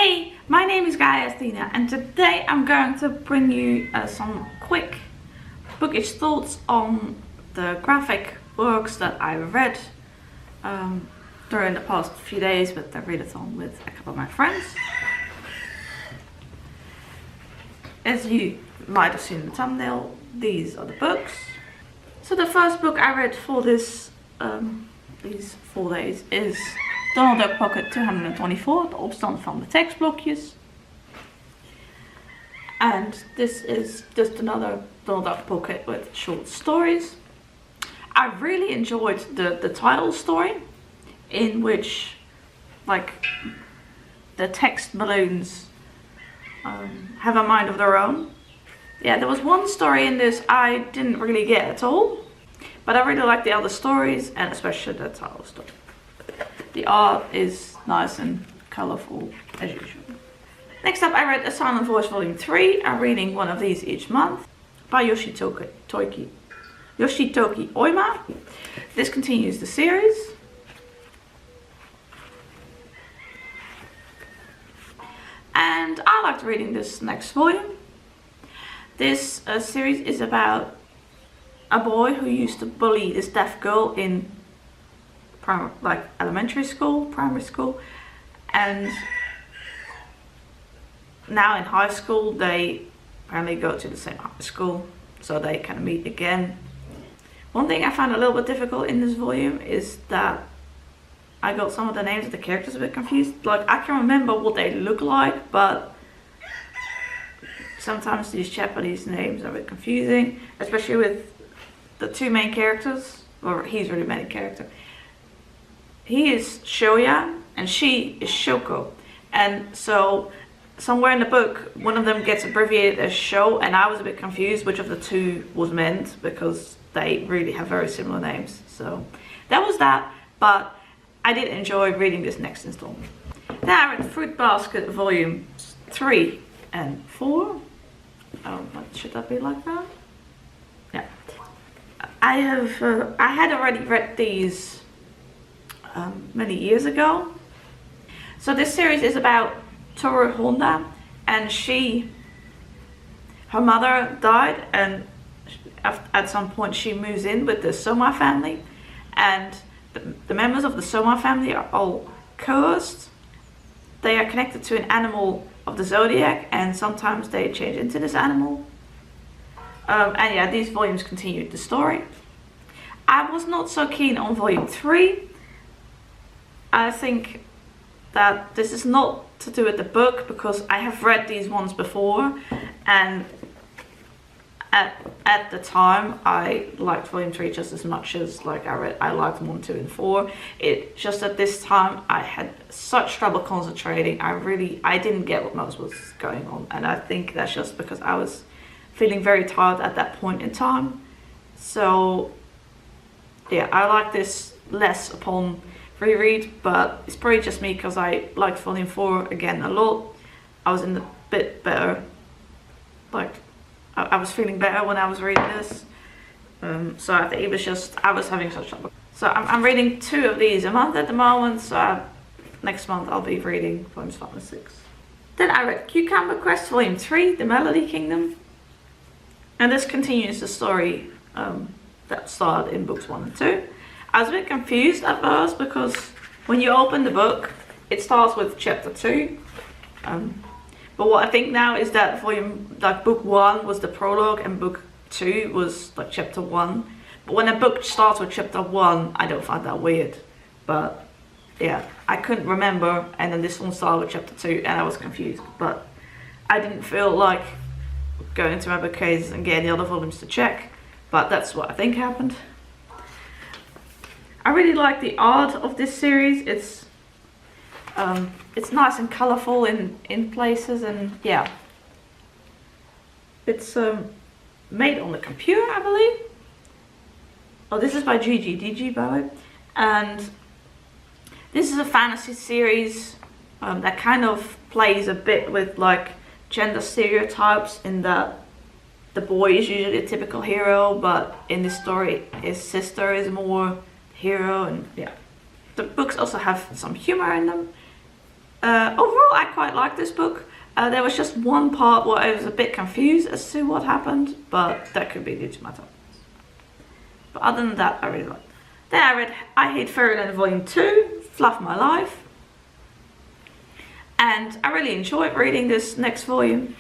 Hey, my name is Gaia and today I'm going to bring you some quick bookish thoughts on the graphic works that I read during the past few days with the readathon with a couple of my friends. As you might have seen in the thumbnail, these are the books. So the first book I read for this these 4 days is Donald Duck Pocket 224, the opstand from the tekstblokjes. And this is just another Donald Duck Pocket with short stories. I really enjoyed the title story, in which like the text balloons have a mind of their own. Yeah, there was one story in this I didn't really get at all, but I really like the other stories and especially the title story. The art is nice and colourful as usual. Next up I read A Silent Voice Volume 3. I'm reading one of these each month by Yoshitoki Oima. This continues the series. And I liked reading this next volume. This series is about a boy who used to bully this deaf girl in primary school, and now in high school they apparently go to the same high school, so they kind of meet again. One thing I found a little bit difficult in this volume is that I got some of the names of the characters a bit confused. Like, I can remember what they look like, but sometimes these Japanese names are a bit confusing, especially with the two main characters, or he's really the main character. He is Shoya and she is Shoko, and so somewhere in the book one of them gets abbreviated as Sho, and I was a bit confused which of the two was meant because they really have very similar names. So that was that, but I did enjoy reading this next installment. Then I read Fruit Basket Volumes 3 and 4. What should that be like that? Yeah. I had already read these many years ago. So this series is about Toru Honda, and her mother died, and at some point she moves in with the Soma family, and the members of the Soma family are all cursed. They are connected to an animal of the zodiac, and sometimes they change into this animal. And yeah, these volumes continued the story. I was not so keen on volume 3. I think that this is not to do with the book, because I have read these ones before, and at the time I liked volume 3 just as much as I liked 1, 2 and 4. It's just that this time I had such trouble concentrating. I didn't get what most was going on, and I think that's just because I was feeling very tired at that point in time. So yeah, I like this less upon reread, but it's probably just me because I liked volume 4 again a lot. I was in a bit better, I was feeling better when I was reading this. So I think it was just, I was having such trouble. So I'm reading 2 of these a month at the moment, so next month I'll be reading volumes 5 and 6. Then I read Cucumber Quest Volume 3, The Melody Kingdom. And this continues the story that started in books 1 and 2. I was a bit confused at first because when you open the book, it starts with chapter 2. But what I think now is that book 1 was the prologue and book 2 was like chapter 1. But when a book starts with chapter 1, I don't find that weird. But yeah, I couldn't remember, and then this one started with chapter 2 and I was confused. But I didn't feel like going to my bookcase and getting the other volumes to check. But that's what I think happened. I really like the art of this series. It's nice and colourful in places, and yeah, it's made on the computer, I believe. Oh, this is by Gigi by the way, and this is a fantasy series that kind of plays a bit with like gender stereotypes, in that the boy is usually a typical hero, but in this story his sister is more hero, and yeah. The books also have some humor in them. Overall, I quite like this book. There was just one part where I was a bit confused as to what happened, but that could be due to my topics. But other than that, I really liked it. Then I read I Hate Fairyland Volume 2, Fluff My Life. And I really enjoyed reading this next volume.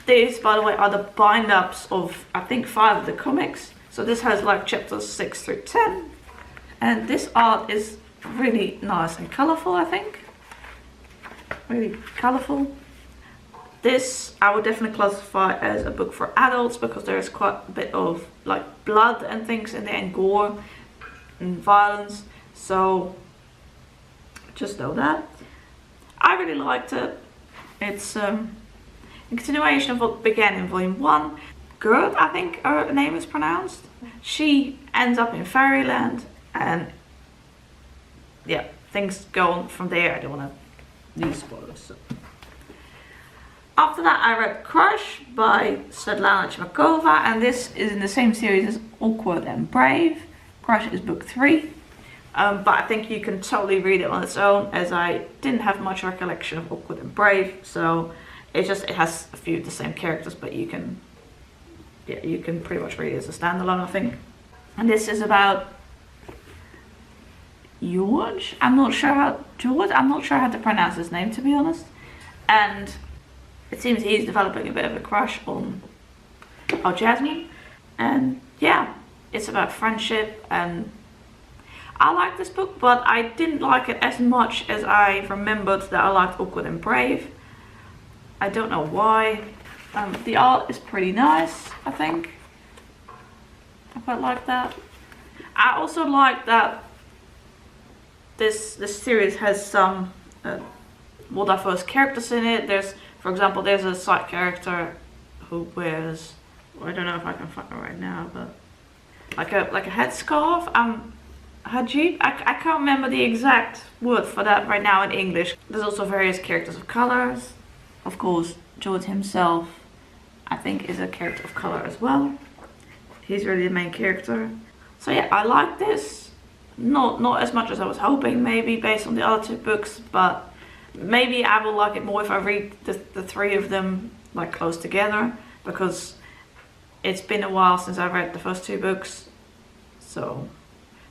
These, by the way, are the bind-ups of, I think, 5 of the comics. So this has like chapters 6 through 10. And this art is really nice and colourful, I think. Really colourful. This I would definitely classify as a book for adults because there is quite a bit of like blood and things in there, and gore and violence. So just know that. I really liked it. It's a continuation of what began in volume 1. Gerd, I think her name is pronounced. She ends up in Fairyland, and yeah, things go on from there. I don't want to use spoilers. So. After that, I read Crush by Svetlana Chmakova, and this is in the same series as Awkward and Brave. Crush is book 3. But I think you can totally read it on its own, as I didn't have much recollection of Awkward and Brave, so it has a few of the same characters, but you can pretty much read it as a standalone, I think. And this is about George. I'm not sure how to pronounce his name, to be honest. And it seems he's developing a bit of a crush on Jasmine. And yeah, it's about friendship, and I like this book, but I didn't like it as much as I remembered that I liked Awkward and Brave. I don't know why. The art is pretty nice, I think. I quite like that. I also like that this series has some more diverse characters in it. There's, for example, there's a side character who wears, I don't know if I can find it right now, but like a headscarf. Hajib? I can't remember the exact word for that right now in English. There's also various characters of colors. Of course, George himself, I think, is a character of color as well. He's really the main character. So yeah, I like this. Not as much as I was hoping, maybe, based on the other 2 books, but maybe I will like it more if I read the 3 of them like close together, because it's been a while since I read the first 2 books. So,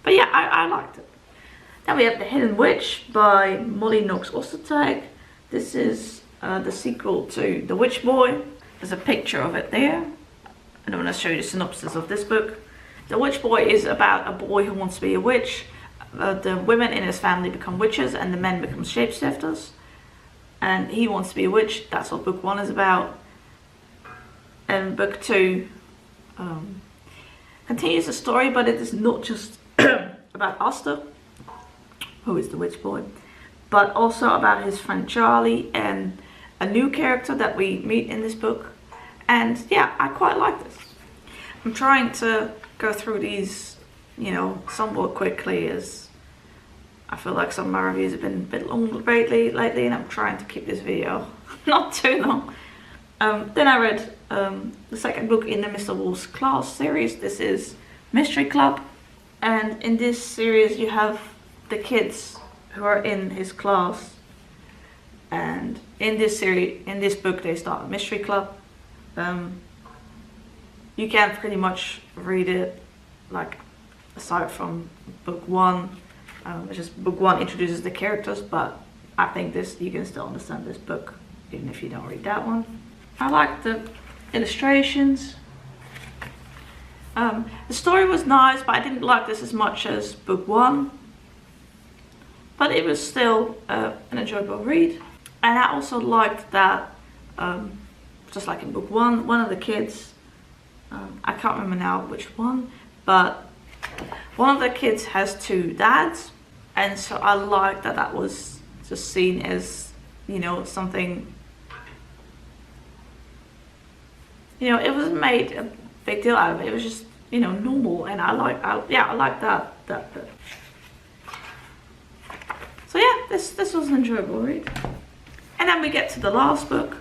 but yeah, I liked it. Then we have The Hidden Witch by Molly Knox Ostertag. This is the sequel to The Witch Boy. There's a picture of it there. And I'm going to show you the synopsis of this book. The Witch Boy is about a boy who wants to be a witch. The women in his family become witches, and the men become shapeshifters. And he wants to be a witch. That's what book 1 is about. And book 2 continues the story, but it is not just about Oster, who is the Witch Boy, but also about his friend Charlie and a new character that we meet in this book. And yeah, I quite like this. I'm trying to go through these, somewhat quickly, as I feel like some of my reviews have been a bit long lately, and I'm trying to keep this video not too long. Then I read the second book in the Mr. Wolf's Class series. This is Mystery Club, and in this series you have the kids who are in his class, and in this book they start a mystery club. You can pretty much read it like aside from book 1, which is book 1 introduces the characters, but I think you can still understand this book even if you don't read that one. I like the illustrations. The story was nice, but I didn't like this as much as book 1, but it was still an enjoyable read. And I also liked that, just like in book 1, one of the kids, I can't remember now which one, but one of the kids has 2 dads, and so I liked that was just seen as, something, it wasn't made a big deal out of it. It was just, normal, and I like that bit. So yeah, this was an enjoyable read. And then we get to the last book,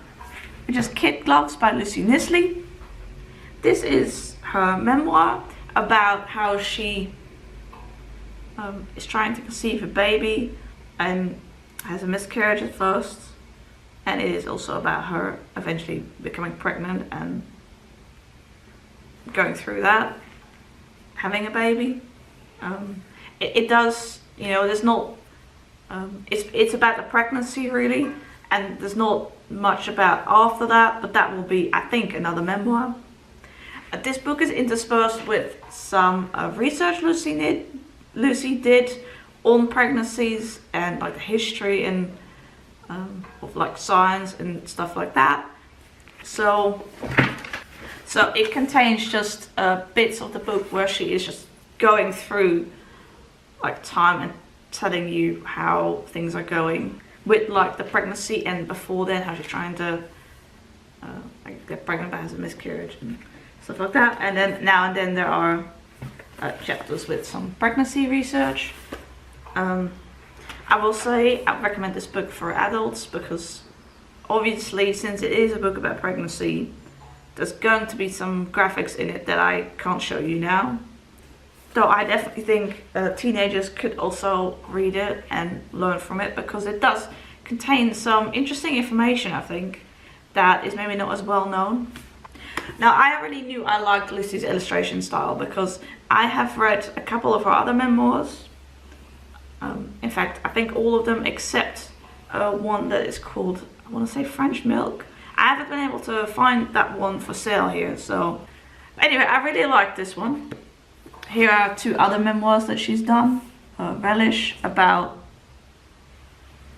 which is Kid Gloves by Lucy Knisley. This is her memoir about how she is trying to conceive a baby, and has a miscarriage at first, and it is also about her eventually becoming pregnant and going through that, having a baby. It does, you know, there's not, it's about the pregnancy really, and there's not much about after that, but that will be, I think, another memoir. This book is interspersed with some research Lucy did on pregnancies and like the history and of like science and stuff like that. So it contains just bits of the book where she is just going through like time and telling you how things are going with like the pregnancy, and before then how she's trying to like get pregnant but has a miscarriage and stuff like that. And then now and then there are chapters with some pregnancy research. I will say I recommend this book for adults because obviously, since it is a book about pregnancy, there's going to be some graphics in it that I can't show you now. Though I definitely think teenagers could also read it and learn from it, because it does contain some interesting information, I think, that is maybe not as well known. Now, I already knew I liked Lucy's illustration style because I have read a couple of her other memoirs. In fact, I think all of them except one that is called, I want to say, French Milk. I haven't been able to find that one for sale here, so anyway, I really like this one. Here are two other memoirs that she's done. Relish, about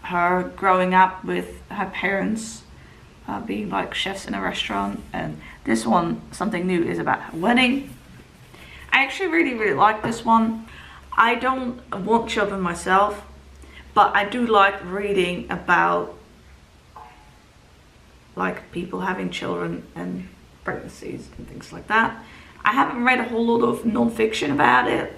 her growing up with her parents being like chefs in a restaurant, and this one, Something New, is about her wedding. I actually really like this one. I don't want children myself, but I do like reading about like people having children and pregnancies and things like that. I haven't read a whole lot of non-fiction about it,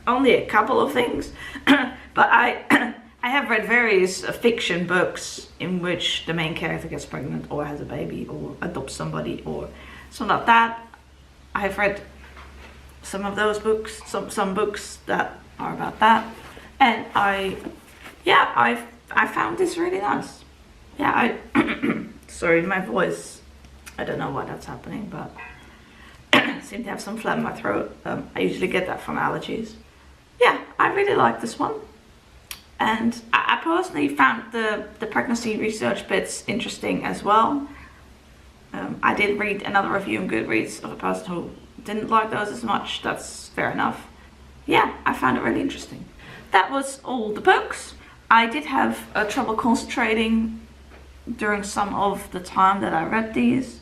only a couple of things, but I have read various fiction books in which the main character gets pregnant or has a baby or adopts somebody or something like that. I have read some of those books, some books that are about that, and I found this really nice. Yeah, sorry, my voice, I don't know why that's happening, but I seem to have some phlegm in my throat. I usually get that from allergies. Yeah, I really like this one. And I personally found the pregnancy research bits interesting as well. I did read another review on Goodreads of a person who didn't like those as much. That's fair enough. Yeah, I found it really interesting. That was all the books. I did have trouble concentrating during some of the time that I read these.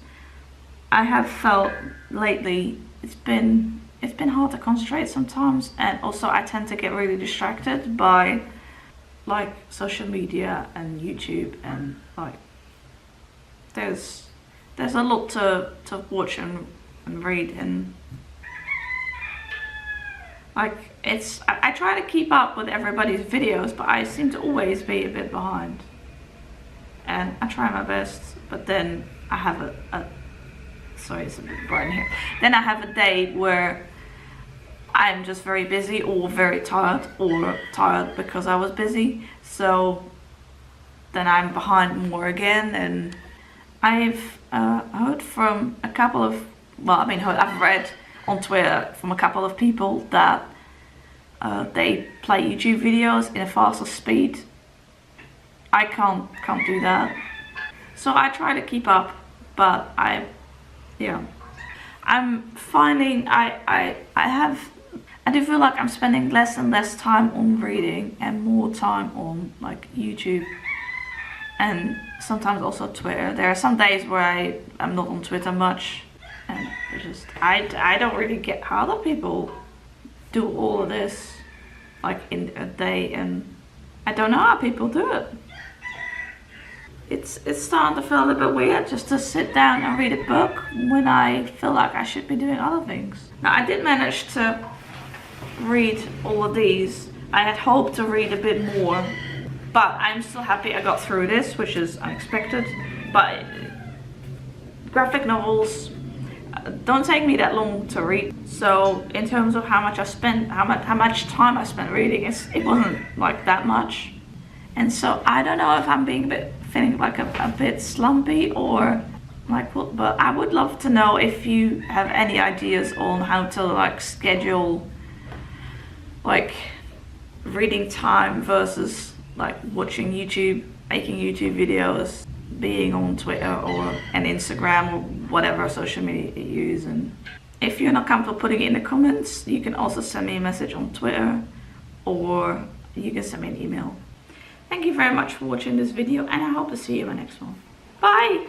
I have felt lately it's been hard to concentrate sometimes, and also I tend to get really distracted by like social media and YouTube, and like there's a lot to watch and read, and like I try to keep up with everybody's videos, but I seem to always be a bit behind, and I try my best, but then I have sorry, it's a bit bright in here. Then I have a day where I'm just very busy or very tired, or tired because I was busy. So then I'm behind more again. And I've heard from a couple of, I've read on Twitter from a couple of people that they play YouTube videos in a faster speed. I can't do that. So I try to keep up, but I'm finding I do feel like I'm spending less and less time on reading and more time on like YouTube and sometimes also Twitter. There are some days where I'm not on Twitter much, and it's just I don't really get how other people do all of this like in a day, and I don't know how people do it. It's starting to feel a little bit weird just to sit down and read a book when I feel like I should be doing other things. Now, I did manage to read all of these. I had hoped to read a bit more, but I'm still happy I got through this, which is unexpected. But graphic novels don't take me that long to read. So in terms of how much time I spent reading, it wasn't like that much. And so I don't know if I'm being feeling like a bit slumpy or like what, but I would love to know if you have any ideas on how to like schedule like reading time versus like watching YouTube, making YouTube videos, being on Twitter or an Instagram or whatever social media you use. And if you're not comfortable putting it in the comments, you can also send me a message on Twitter or you can send me an email. Thank you very much for watching this video, and I hope to see you in my next one. Bye!